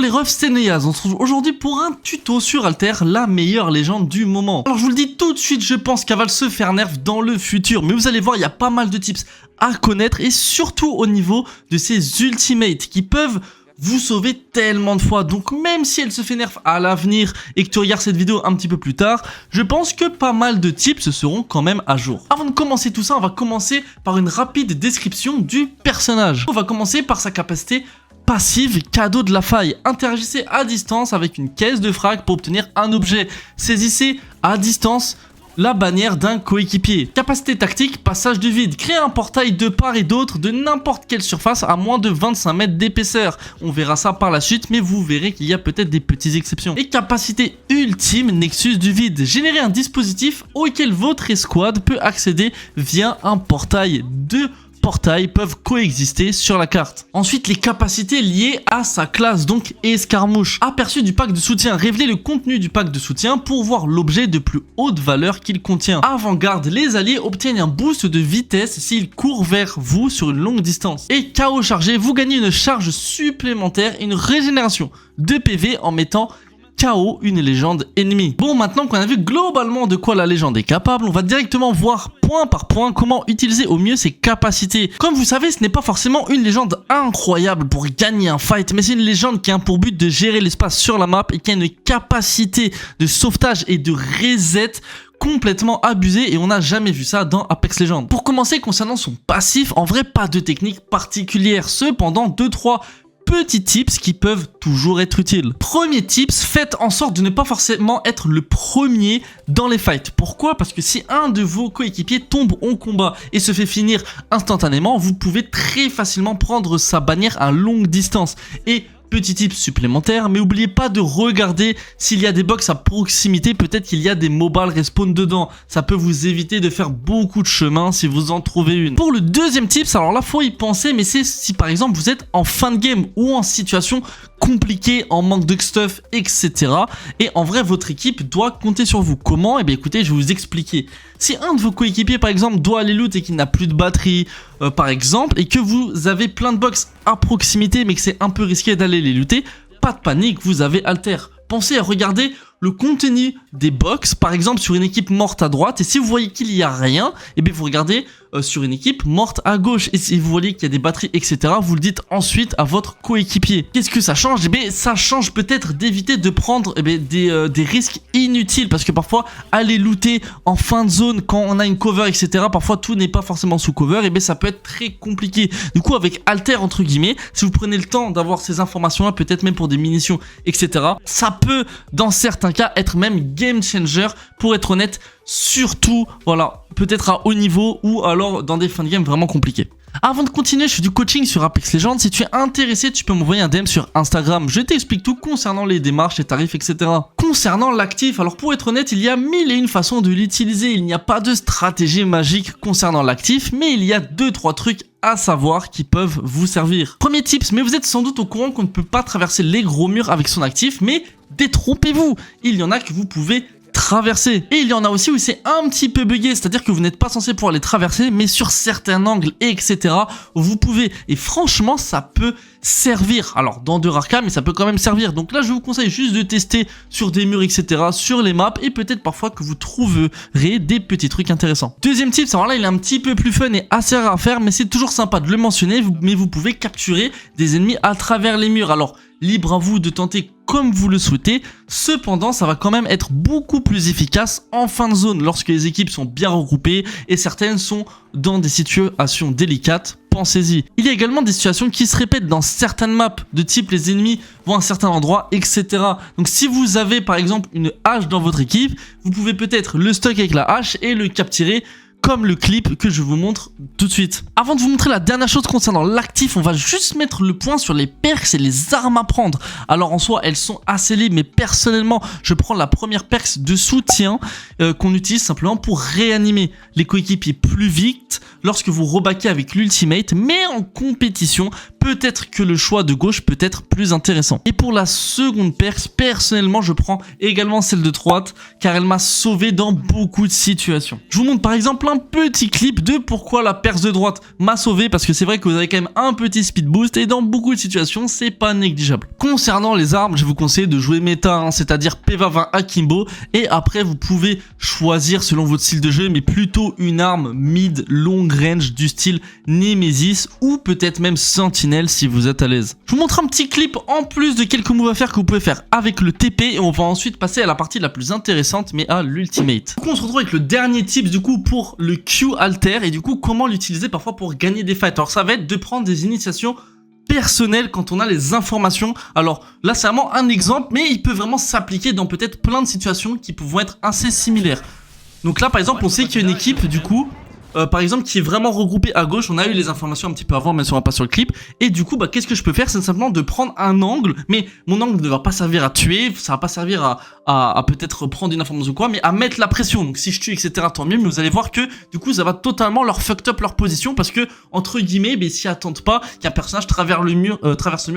Yo les refs, c'est Neyaz, on se retrouve aujourd'hui pour un tuto sur Alter, la meilleure légende du moment. Alors je vous le dis tout de suite, je pense qu'elle va se faire nerf dans le futur, mais vous allez voir, il y a pas mal de tips à connaître et surtout au niveau de ces ultimates qui peuvent vous sauver tellement de fois. Donc même si elle se fait nerf à l'avenir et que tu regardes cette vidéo un petit peu plus tard, je pense que pas mal de tips seront quand même à jour. Avant de commencer tout ça, on va commencer par une rapide description du personnage. On va commencer par sa capacité passive cadeau de la faille. Interagissez à distance avec une caisse de frag pour obtenir un objet. Saisissez à distance la bannière d'un coéquipier. Capacité tactique, passage du vide. Créez un portail de part et d'autre de n'importe quelle surface à moins de 25 mètres d'épaisseur. On verra ça par la suite, mais vous verrez qu'il y a peut-être des petites exceptions. Et capacité ultime, Nexus du vide. Générer un dispositif auquel votre escouade peut accéder via un portail. Deux portails peuvent coexister sur la carte. Ensuite, les capacités liées à sa classe, donc escarmouche. Aperçu du pack de soutien. Révélez le contenu du pack de soutien pour voir l'objet de plus haute valeur qu'il contient. Avant-garde, les alliés obtiennent un boost de vitesse s'ils courent vers vous sur une longue distance. Et KO chargé, vous gagnez une charge supplémentaire et une régénération de PV en mettant KO une légende ennemie. Bon, maintenant qu'on a vu globalement de quoi la légende est capable, on va directement voir point par point comment utiliser au mieux ses capacités. Comme vous savez, ce n'est pas forcément une légende incroyable pour gagner un fight, mais c'est une légende qui a pour but de gérer l'espace sur la map et qui a une capacité de sauvetage et de reset complètement abusé et on n'a jamais vu ça dans Apex Legends. Pour commencer, concernant son passif, en vrai pas de technique particulière, cependant 2-3 petits tips qui peuvent toujours être utiles. Premier tips, faites en sorte de ne pas forcément être le premier dans les fights. Pourquoi? Parce que si un de vos coéquipiers tombe en combat et se fait finir instantanément, vous pouvez très facilement prendre sa bannière à longue distance. Et petit tip supplémentaire, mais n'oubliez pas de regarder s'il y a des box à proximité, peut-être qu'il y a des mobile respawn dedans. Ça peut vous éviter de faire beaucoup de chemin si vous en trouvez une. Pour le deuxième tips, alors là faut y penser, mais c'est si par exemple vous êtes en fin de game ou en situation compliquée, en manque de stuff, etc. Et en vrai votre équipe doit compter sur vous. Comment? Eh bien écoutez, je vais vous expliquer. Si un de vos coéquipiers par exemple doit aller loot et qu'il n'a plus de batterie par exemple, et que vous avez plein de box à proximité mais que c'est un peu risqué d'aller les looter, pas de panique, vous avez Alter. Pensez à regarder le contenu des box, par exemple sur une équipe morte à droite, et si vous voyez qu'il n'y a rien, et bien vous regardez sur une équipe morte à gauche, et si vous voyez qu'il y a des batteries, etc., vous le dites ensuite à votre coéquipier. Qu'est-ce que ça change? Eh bien ça change peut-être d'éviter de prendre des risques inutiles, parce que parfois aller looter en fin de zone quand on a une cover, etc., parfois tout n'est pas forcément sous cover, et bien ça peut être très compliqué. Du coup avec Alter entre guillemets, si vous prenez le temps d'avoir ces informations là, peut-être même pour des munitions, etc., ça peut dans certains cas être même game changer, pour être honnête, surtout voilà, peut-être à haut niveau ou alors dans des fins de game vraiment compliquées. Avant de continuer, je fais du coaching sur Apex Legends. Si tu es intéressé, tu peux m'envoyer un DM sur Instagram. Je t'explique tout concernant les démarches, les tarifs, etc. Concernant l'actif, alors pour être honnête, il y a 1001 façons de l'utiliser. Il n'y a pas de stratégie magique concernant l'actif, mais il y a 2-3 trucs à savoir qui peuvent vous servir. Premier tips, mais vous êtes sans doute au courant qu'on ne peut pas traverser les gros murs avec son actif, mais détrompez-vous, il y en a que vous pouvez traverser. Et il y en a aussi où c'est un petit peu bugué, c'est-à-dire que vous n'êtes pas censé pouvoir les traverser, mais sur certains angles, etc., vous pouvez. Et franchement, ça peut servir. Alors, dans de rares cas, mais ça peut quand même servir. Donc là, je vous conseille juste de tester sur des murs, etc., sur les maps, et peut-être parfois que vous trouverez des petits trucs intéressants. Deuxième tip, alors là, il est un petit peu plus fun et assez rare à faire, mais c'est toujours sympa de le mentionner, mais vous pouvez capturer des ennemis à travers les murs. Alors, libre à vous de tenter comme vous le souhaitez, cependant ça va quand même être beaucoup plus efficace en fin de zone lorsque les équipes sont bien regroupées et certaines sont dans des situations délicates, pensez-y. Il y a également des situations qui se répètent dans certaines maps, de type les ennemis vont à un certain endroit, etc. Donc si vous avez par exemple une hache dans votre équipe, vous pouvez peut-être le stock avec la hache et le capturer comme le clip que je vous montre tout de suite. Avant de vous montrer la dernière chose concernant l'actif, on va juste mettre le point sur les perks et les armes à prendre. Alors en soi, elles sont assez libres, mais personnellement, je prends la première perks de soutien qu'on utilise simplement pour réanimer les coéquipiers plus vite lorsque vous rebaquez avec l'ultimate, mais en compétition, peut-être que le choix de gauche peut être plus intéressant. Et pour la seconde perks, personnellement, je prends également celle de droite, car elle m'a sauvé dans beaucoup de situations. Je vous montre par exemple un petit clip de pourquoi la perce de droite m'a sauvé, parce que c'est vrai que vous avez quand même un petit speed boost et dans beaucoup de situations c'est pas négligeable. Concernant les armes, je vous conseille de jouer méta, hein, c'est-à-dire PEVA 20 Akimbo, et après vous pouvez choisir selon votre style de jeu, mais plutôt une arme mid long range du style Nemesis ou peut-être même Sentinelle si vous êtes à l'aise. Je vous montre un petit clip en plus de quelques moves à faire que vous pouvez faire avec le TP et on va ensuite passer à la partie la plus intéressante, mais à l'ultimate. Du coup on se retrouve avec le dernier tips du coup pour le Q alter et du coup comment l'utiliser parfois pour gagner des fights. Alors ça va être de prendre des initiations personnelles quand on a les informations. Alors là c'est vraiment un exemple, mais il peut vraiment s'appliquer dans peut-être plein de situations qui vont être assez similaires. Donc là par exemple on sait qu'il y a une équipe du coup par exemple qui est vraiment regroupée à gauche. On a eu les informations un petit peu avant, même si on va pas sur le clip. Et du coup qu'est-ce que je peux faire? C'est simplement de prendre un angle, mais mon angle ne va pas servir à tuer, ça va pas servir à peut-être prendre une information ou quoi, mais à mettre la pression. Donc si je tue etc tant mieux, mais vous allez voir que du coup ça va totalement leur fucked up leur position, parce que entre guillemets s'ils attendent pas qu'un personnage traverse le mur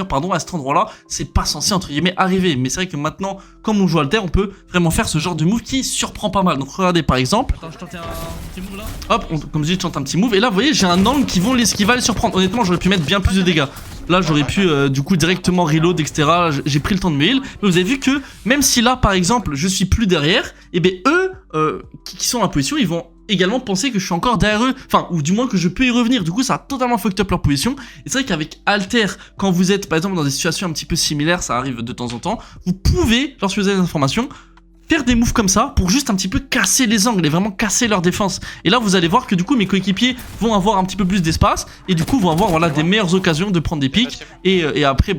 pardon à cet endroit là, c'est pas censé entre guillemets arriver. Mais c'est vrai que maintenant comme on joue alter, on peut vraiment faire ce genre de move qui surprend pas mal. Donc regardez par exemple, attends, je tente un petit move là. Hop, comme je dis, je tente un petit move et là vous voyez j'ai un angle qui va les surprendre. Honnêtement j'aurais pu mettre bien plus de dégâts. Là j'aurais pu du coup directement reload etc. J'ai pris le temps de me heal. Mais vous avez vu que même si là par exemple je suis plus derrière, et bien eux qui sont en position, ils vont également penser que je suis encore derrière eux, enfin ou du moins que je peux y revenir. Du coup ça a totalement fucked up leur position. Et c'est vrai qu'avec alter, quand vous êtes par exemple dans des situations un petit peu similaires, ça arrive de temps en temps, vous pouvez, lorsque vous avez des informations, faire des moves comme ça pour juste un petit peu casser les angles et vraiment casser leur défense. Et là vous allez voir que du coup mes coéquipiers vont avoir un petit peu plus d'espace et du coup vont avoir voilà des meilleures occasions de prendre des pics et après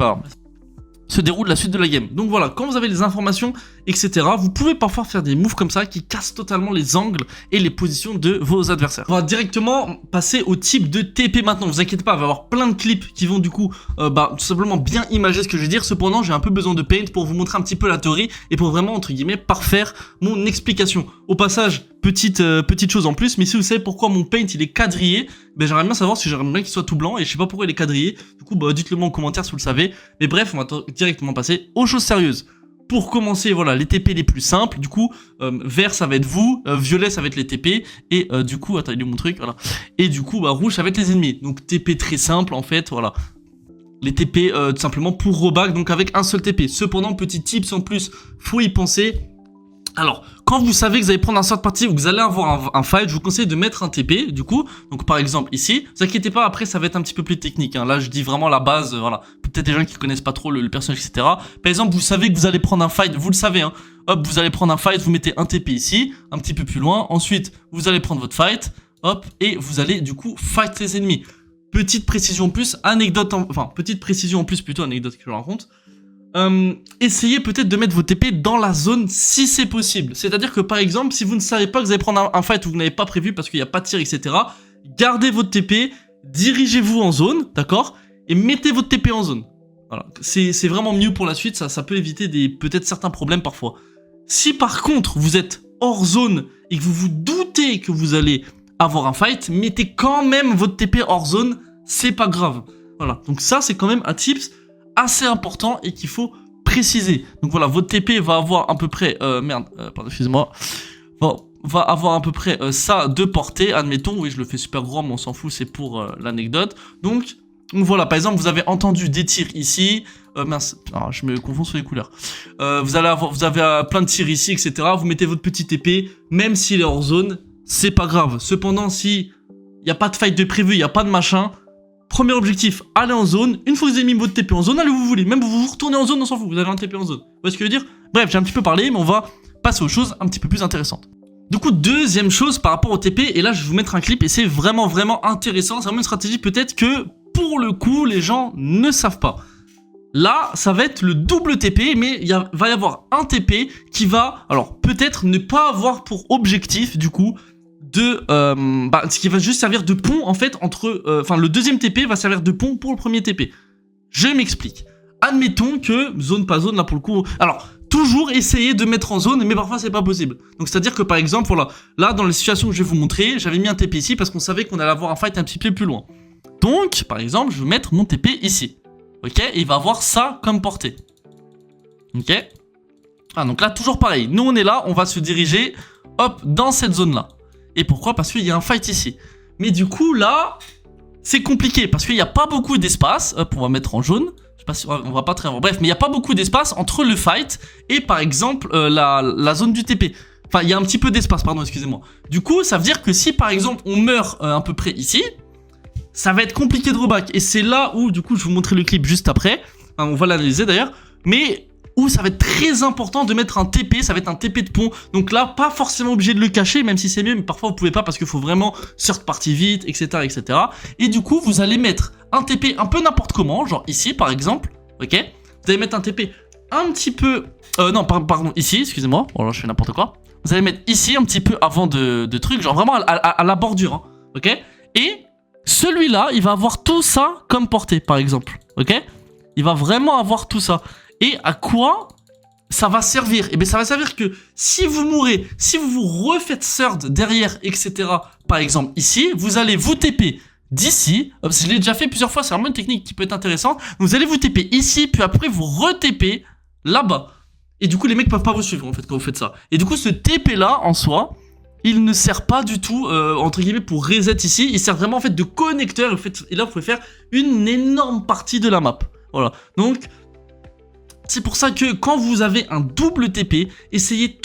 se déroule la suite de la game. Donc voilà, quand vous avez les informations etc, vous pouvez parfois faire des moves comme ça qui cassent totalement les angles et les positions de vos adversaires. On va directement passer au type de TP maintenant. Vous inquiétez pas, il va y avoir plein de clips qui vont du coup tout simplement bien imager ce que je vais dire. Cependant j'ai un peu besoin de paint pour vous montrer un petit peu la théorie et pour vraiment entre guillemets parfaire mon explication. Au passage, petite chose en plus, mais si vous savez pourquoi mon paint il est quadrillé, ben j'aimerais bien savoir si j'aimerais bien qu'il soit tout blanc et je sais pas pourquoi il est quadrillé. Du coup dites-le moi en commentaire si vous le savez. Mais bref, on va directement passer aux choses sérieuses. Pour commencer, voilà, les TP les plus simples, du coup, vert ça va être vous, violet ça va être les TP, et du coup, attends, il est où mon truc, voilà. Et du coup, rouge ça va être les ennemis. Donc TP très simple en fait, voilà. Les TP tout simplement pour rollback, donc avec un seul TP. Cependant, petit tips en plus, faut y penser. Alors, quand vous savez que vous allez prendre un sort de partie ou que vous allez avoir un fight, je vous conseille de mettre un TP, du coup. Donc, par exemple, ici. Vous inquiétez pas, après, ça va être un petit peu plus technique, hein. Là, je dis vraiment la base, voilà. Peut-être des gens qui connaissent pas trop le personnage, etc. Par exemple, vous savez que vous allez prendre un fight, vous le savez, hein. Hop, vous allez prendre un fight, vous mettez un TP ici, un petit peu plus loin. Ensuite, vous allez prendre votre fight, hop, et vous allez, du coup, fight les ennemis. Petite précision en plus, petite précision en plus, plutôt anecdote que je raconte. Essayez peut-être de mettre vos TP dans la zone si c'est possible. C'est-à-dire que par exemple, si vous ne savez pas que vous allez prendre un fight ou vous n'avez pas prévu parce qu'il n'y a pas de tir, etc., gardez votre TP, dirigez-vous en zone, d'accord, et mettez votre TP en zone. Voilà, c'est vraiment mieux pour la suite, ça peut éviter peut-être certains problèmes parfois. Si par contre vous êtes hors zone et que vous vous doutez que vous allez avoir un fight, mettez quand même votre TP hors zone, c'est pas grave. Voilà, donc ça c'est quand même un tips assez important et qu'il faut préciser. Donc voilà, votre TP va avoir à peu près pardon, excusez-moi, va avoir à peu près ça de portée, admettons. Oui, je le fais super gros, mais on s'en fout, c'est pour l'anecdote. Donc voilà, par exemple, vous avez entendu des tirs ici. Mince, alors, je me confonds sur les couleurs. Vous avez plein de tirs ici, etc. Vous mettez votre petit TP, même s'il est hors zone, c'est pas grave. Cependant, si il n'y a pas de fight de prévu, il n'y a pas de machin, premier objectif, allez en zone. Une fois que vous avez mis votre TP en zone, allez où vous voulez. Même vous retournez en zone, on s'en fout, vous avez un TP en zone. Vous voyez ce que je veux dire? Bref, j'ai un petit peu parlé, mais on va passer aux choses un petit peu plus intéressantes. Du coup, deuxième chose par rapport au TP, et là je vais vous mettre un clip et c'est vraiment intéressant. C'est vraiment une stratégie peut-être que pour le coup les gens ne savent pas. Là, ça va être le double TP, mais va y avoir un TP qui va, alors peut-être ne pas avoir pour objectif du coup ce qui va juste servir de pont en fait entre, le deuxième TP va servir de pont pour le premier TP. Je m'explique. Admettons que zone pas zone là pour le coup. Alors toujours essayer de mettre en zone, mais parfois c'est pas possible. Donc c'est à dire que par exemple voilà, là dans les situations que je vais vous montrer, j'avais mis un TP ici parce qu'on savait qu'on allait avoir un fight un petit peu plus loin. Donc par exemple je vais mettre mon TP ici. Ok, et il va avoir ça comme portée. Ok. Ah donc là toujours pareil. Nous on est là, on va se diriger hop dans cette zone là. Et pourquoi? Parce qu'il y a un fight ici. Mais du coup, là, c'est compliqué parce qu'il n'y a pas beaucoup d'espace. Hop, on va mettre en jaune. Je sais pas si on va pas très... Bref, mais il n'y a pas beaucoup d'espace entre le fight et par exemple la zone du TP. Enfin, il y a un petit peu d'espace, pardon, excusez-moi. Du coup, ça veut dire que si par exemple on meurt à peu près ici, ça va être compliqué de reback. Et c'est là où, du coup, je vais vous montrer le clip juste après. Enfin, on va l'analyser d'ailleurs. Mais où ça va être très important de mettre un TP, ça va être un TP de pont. Donc là, pas forcément obligé de le cacher, même si c'est mieux, mais parfois vous pouvez pas parce qu'il faut vraiment third party vite, etc., etc. Et du coup, vous allez mettre un TP un peu n'importe comment, genre ici par exemple, ok? Vous allez mettre un TP un petit peu... non, pardon, ici, excusez-moi, bon là je fais n'importe quoi. Vous allez mettre ici un petit peu avant de trucs, genre vraiment à la bordure, hein, ok? Et celui-là, il va avoir tout ça comme portée, par exemple, ok? Il va vraiment avoir tout ça. Et à quoi ça va servir? Eh bien ça va servir que si vous mourrez, si vous vous refaites third derrière, etc. Par exemple ici, vous allez vous TP d'ici. Je l'ai déjà fait plusieurs fois, c'est vraiment une technique qui peut être intéressante. Vous allez vous TP ici, puis après vous re-TP là-bas. Et du coup les mecs peuvent pas vous suivre en fait quand vous faites ça. Et du coup ce TP là en soi, il ne sert pas du tout entre guillemets pour reset ici. Il sert vraiment en fait de connecteur. Et là vous pouvez faire une énorme partie de la map. Voilà, donc... C'est pour ça que quand vous avez un double TP, essayez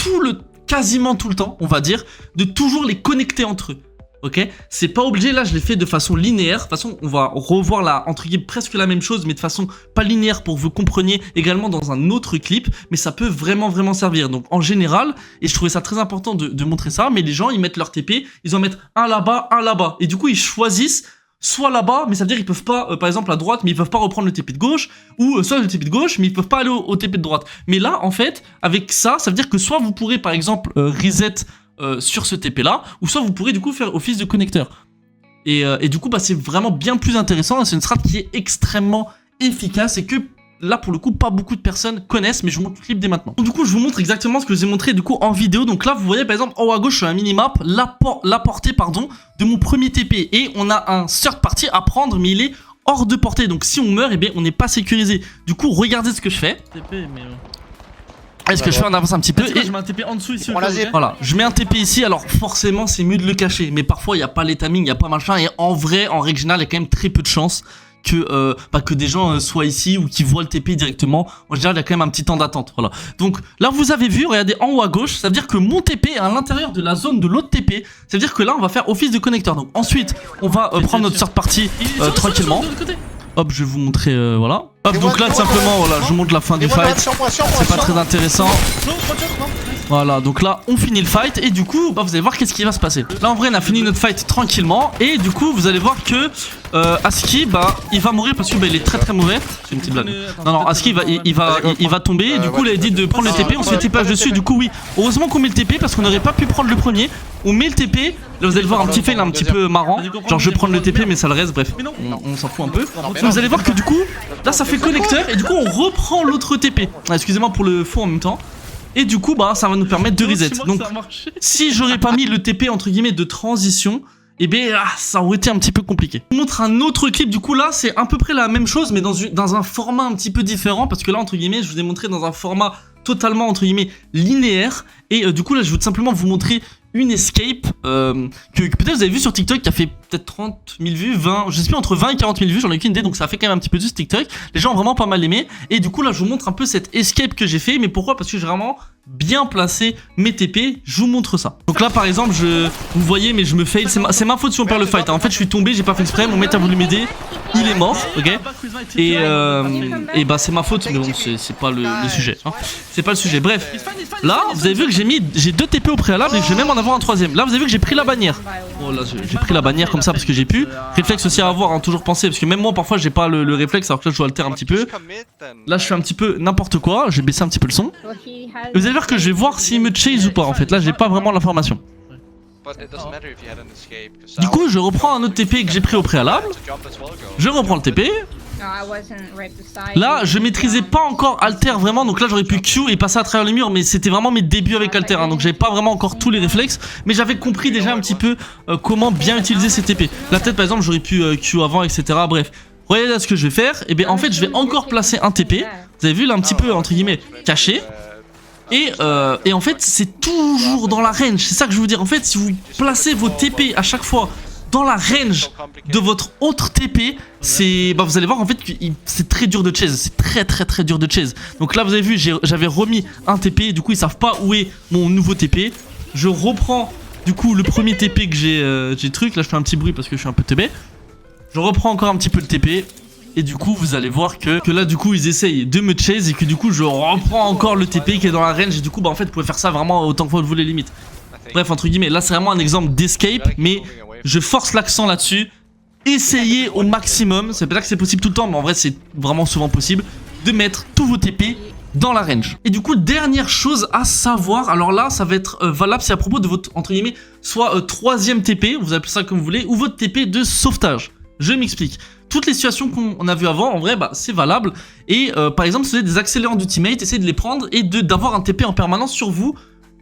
quasiment tout le temps, on va dire, de toujours les connecter entre eux. Ok? C'est pas obligé, là je l'ai fait de façon linéaire. De toute façon, on va revoir là, entre guillemets, presque la même chose, mais de façon pas linéaire pour que vous compreniez également dans un autre clip. Mais ça peut vraiment servir. Donc en général, et je trouvais ça très important de montrer ça, mais les gens ils mettent leur TP, ils en mettent un là-bas, un là-bas. Et du coup ils choisissent soit là-bas, mais ça veut dire qu'ils peuvent pas, par exemple à droite, mais ils peuvent pas reprendre le TP de gauche, ou soit le TP de gauche, mais ils peuvent pas aller au TP de droite. Mais là, en fait, avec ça, ça veut dire que soit vous pourrez, par exemple, reset sur ce TP-là, ou soit vous pourrez du coup faire office de connecteur. Et du coup, bah, c'est vraiment bien plus intéressant, c'est une strat qui est extrêmement efficace et que là pour le coup pas beaucoup de personnes connaissent, mais je vous montre le clip dès maintenant. Donc, du coup je vous montre exactement ce que je vous ai montré du coup en vidéo. Donc là vous voyez par exemple en haut à gauche sur un minimap la portée pardon de mon premier TP, et on a un third party à prendre mais il est hors de portée, donc si on meurt, eh bien on n'est pas sécurisé. Du coup regardez ce que je fais. Est-ce que je fais en avance un petit peu et je mets un TP en dessous ici. Voilà, je mets un TP ici. Alors forcément c'est mieux de le cacher, mais parfois il n'y a pas les timings, il n'y a pas machin, et en vrai en règle générale il y a quand même très peu de chances que des gens soient ici ou qui voient le TP directement. En général, il y a quand même un petit temps d'attente. Voilà. Donc là, vous avez vu, regardez en haut à gauche, ça veut dire que mon TP est à l'intérieur de la zone de l'autre TP. Ça veut dire que là, on va faire office de connecteur. Donc ensuite, on va prendre notre third party tranquillement. Hop, je vais vous montrer, voilà. Hop, donc là, tout simplement, voilà, je vous montre la fin du fight. C'est pas très intéressant. Voilà, donc là, on finit le fight et du coup, bah, vous allez voir qu'est-ce qui va se passer. Là, en vrai, on a fini notre fight tranquillement et du coup, vous allez voir que Aski, bah, il va mourir parce que bah, il est très mauvais. C'est une petite blague. Non, Aski, il va tomber et du coup, il a dit de prendre le TP. On se fait TPage dessus. Du coup, oui, heureusement qu'on met le TP parce qu'on n'aurait pas pu prendre le premier. On met le TP. Là, vous allez voir un petit fail un petit peu marrant. Genre, je vais prendre le TP, mais ça le reste. Bref, on s'en fout un peu. Donc, vous allez voir que du coup, là, ça fait connecteur et du coup, on reprend l'autre TP. Excusez-moi pour le faux en même temps. Et du coup, bah, ça va nous permettre de reset. Donc, si j'aurais pas mis le TP entre guillemets de transition, eh bien, ça aurait été un petit peu compliqué. Je vous montre un autre clip. Du coup, là, c'est à peu près la même chose, mais dans un format un petit peu différent. Parce que là, entre guillemets, je vous ai montré dans un format totalement, entre guillemets, linéaire. Et du coup, là, je veux tout simplement vous montrer une escape que peut-être vous avez vu sur TikTok, qui a fait peut-être 30 000 vues, 20, je sais plus, entre 20 et 40 000 vues, j'en ai aucune idée, donc ça a fait quand même un petit peu de ce TikTok. Les gens ont vraiment pas mal aimé, et du coup là je vous montre un peu cette escape que j'ai fait. Mais pourquoi? Parce que j'ai vraiment bien placé mes TP, je vous montre ça. Donc là par exemple, vous voyez, mais je me fail, c'est ma faute si on perd le fight, hein. En fait je suis tombé, j'ai pas fait exprès, mon mate a voulu m'aider, il est mort, ok. Et bah c'est ma faute, mais bon c'est pas le sujet, hein. C'est pas le sujet, bref. Là vous avez vu que j'ai 2 TP au préalable et que je vais même en avoir un troisième. Là vous avez vu que j'ai pris la bannière. Oh là j'ai pris la bannière comme ça parce que j'ai pu. Réflexe aussi à avoir, hein, toujours penser, parce que même moi parfois j'ai pas le réflexe, alors que là je joue alter un petit peu. Là je fais un petit peu n'importe quoi, j'ai baissé un petit peu le son. Et vous allez voir que je vais voir s'il me chase ou pas en fait. Là j'ai pas vraiment l'information. Du coup je reprends un autre TP que j'ai pris au préalable. Je reprends le TP. Là je maîtrisais pas encore alter vraiment, donc là j'aurais pu Q et passer à travers les murs, mais c'était vraiment mes débuts avec alter, hein, donc j'avais pas vraiment encore tous les réflexes, mais j'avais compris déjà un petit peu comment bien utiliser ces TP. La tête par exemple j'aurais pu Q avant, etc. Bref, regardez là ce que je vais faire. Et bien en fait je vais encore placer un TP. Vous avez vu là un petit peu entre guillemets caché. Et en fait, c'est toujours dans la range. C'est ça que je veux dire. En fait, si vous placez vos TP à chaque fois dans la range de votre autre TP, c'est, vous allez voir en fait que c'est très dur de chase. C'est très dur de chase. Donc là, vous avez vu, j'avais remis un TP. Du coup, ils savent pas où est mon nouveau TP. Je reprends du coup le premier TP que j'ai truc. Là, je fais un petit bruit parce que je suis un peu teubé. Je reprends encore un petit peu le TP. Et du coup vous allez voir que là du coup ils essayent de me chase et que du coup je reprends encore le TP qui est dans la range. Et du coup en fait vous pouvez faire ça vraiment autant que vous voulez limite. Bref, entre guillemets, là c'est vraiment un exemple d'escape, mais je force l'accent là-dessus. Essayez au maximum, c'est pas que c'est possible tout le temps, mais en vrai c'est vraiment souvent possible, de mettre tous vos TP dans la range. Et du coup, dernière chose à savoir, alors là ça va être valable, c'est à propos de votre, entre guillemets, soit troisième TP, vous appelez ça comme vous voulez, ou votre TP de sauvetage. Je m'explique. Toutes les situations qu'on a vues avant, en vrai, c'est valable. Et par exemple, si vous avez des accélérants d'ultimate, essayez de les prendre et d'avoir un TP en permanence sur vous.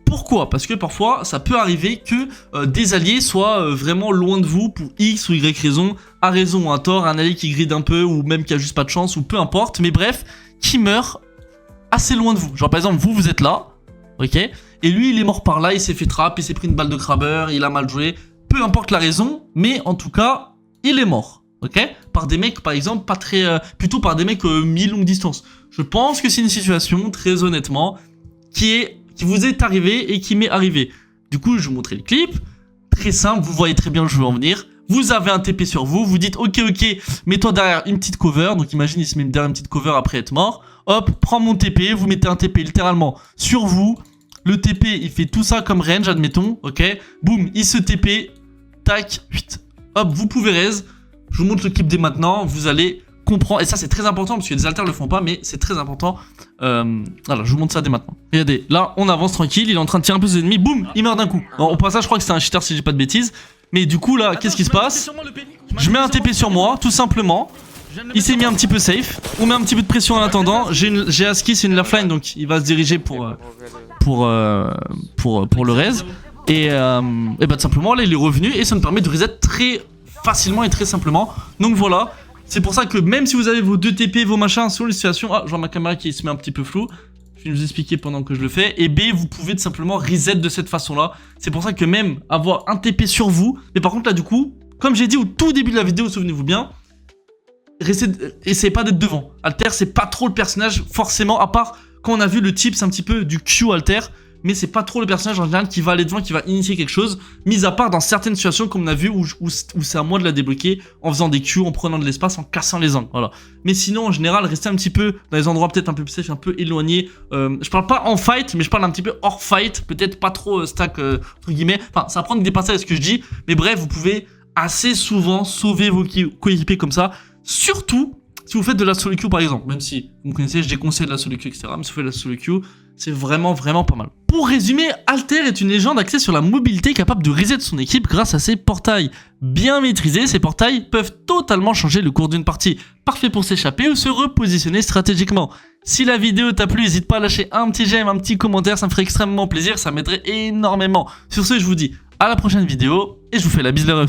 Pourquoi? Parce que parfois, ça peut arriver que des alliés soient vraiment loin de vous pour X ou Y raison, à raison ou à tort, un allié qui gride un peu ou même qui a juste pas de chance ou peu importe. Mais bref, qui meurt assez loin de vous. Genre par exemple, vous êtes là, ok? Et lui, il est mort par là, il s'est fait trap, il s'est pris une balle de crabbeur, il a mal joué. Peu importe la raison, mais en tout cas, il est mort. Ok, par des mecs par exemple pas très plutôt par des mecs mi-longue distance. Je pense que c'est une situation très honnêtement qui vous est arrivée et qui m'est arrivée. Du coup je vous montrer le clip. Très simple, vous voyez très bien où je veux en venir. Vous avez un TP sur vous, vous dites ok mets-toi derrière une petite cover. Donc imagine il se met derrière une petite cover après être mort. Hop, prends mon TP, vous mettez un TP littéralement sur vous. Le TP il fait tout ça comme range admettons. Ok, boum, il se TP. Tac, hop, vous pouvez raise. Je vous montre le clip dès maintenant, vous allez comprendre, et ça c'est très important parce que les alters le font pas, mais c'est très important. Voilà, je vous montre ça dès maintenant. Regardez, là on avance tranquille, il est en train de tirer un peu ses ennemis, boum, il meurt d'un coup. Bon, au passage, je crois que c'est un cheater si j'ai pas de bêtises, mais du coup là, qu'est-ce qui se passe? Je mets un TP sur moi, tout simplement. Il s'est mis un petit peu safe, on met un petit peu de pression en attendant. J'ai Aski, c'est une lifeline, donc il va se diriger pour le raise. Et tout simplement là il est revenu et ça me permet de reset très facilement et très simplement. Donc voilà, c'est pour ça que même si vous avez vos 2 TP, vos machins sur les situations, ah, genre ma caméra qui se met un petit peu floue, je vais vous expliquer pendant que je le fais, et B, vous pouvez tout simplement reset de cette façon là. C'est pour ça que même avoir un TP sur vous, mais par contre là du coup, comme j'ai dit au tout début de la vidéo, souvenez-vous bien, essayez pas d'être devant. Alter c'est pas trop le personnage forcément, à part quand on a vu le tips un petit peu du Q Alter, mais c'est pas trop le personnage en général qui va aller devant, qui va initier quelque chose, mis à part dans certaines situations comme on a vu où c'est à moi de la débloquer en faisant des Q, en prenant de l'espace, en cassant les angles, voilà. Mais sinon en général restez un petit peu dans les endroits peut-être un peu plus safe, un peu éloignés. Je parle pas en fight, mais je parle un petit peu hors fight, peut-être pas trop stack entre guillemets, enfin ça prend des pincettes à ce que je dis, mais bref vous pouvez assez souvent sauver vos coéquipiers comme ça, surtout si vous faites de la solo queue par exemple, même si vous me connaissez, je déconseille de la solo queue, etc. Mais si vous faites de la solo queue, c'est vraiment pas mal. Pour résumer, Alter est une légende axée sur la mobilité capable de reset son équipe grâce à ses portails. Bien maîtrisés, ces portails peuvent totalement changer le cours d'une partie. Parfait pour s'échapper ou se repositionner stratégiquement. Si la vidéo t'a plu, n'hésite pas à lâcher un petit j'aime, un petit commentaire, ça me ferait extrêmement plaisir, ça m'aiderait énormément. Sur ce, je vous dis à la prochaine vidéo et je vous fais la bise les refs.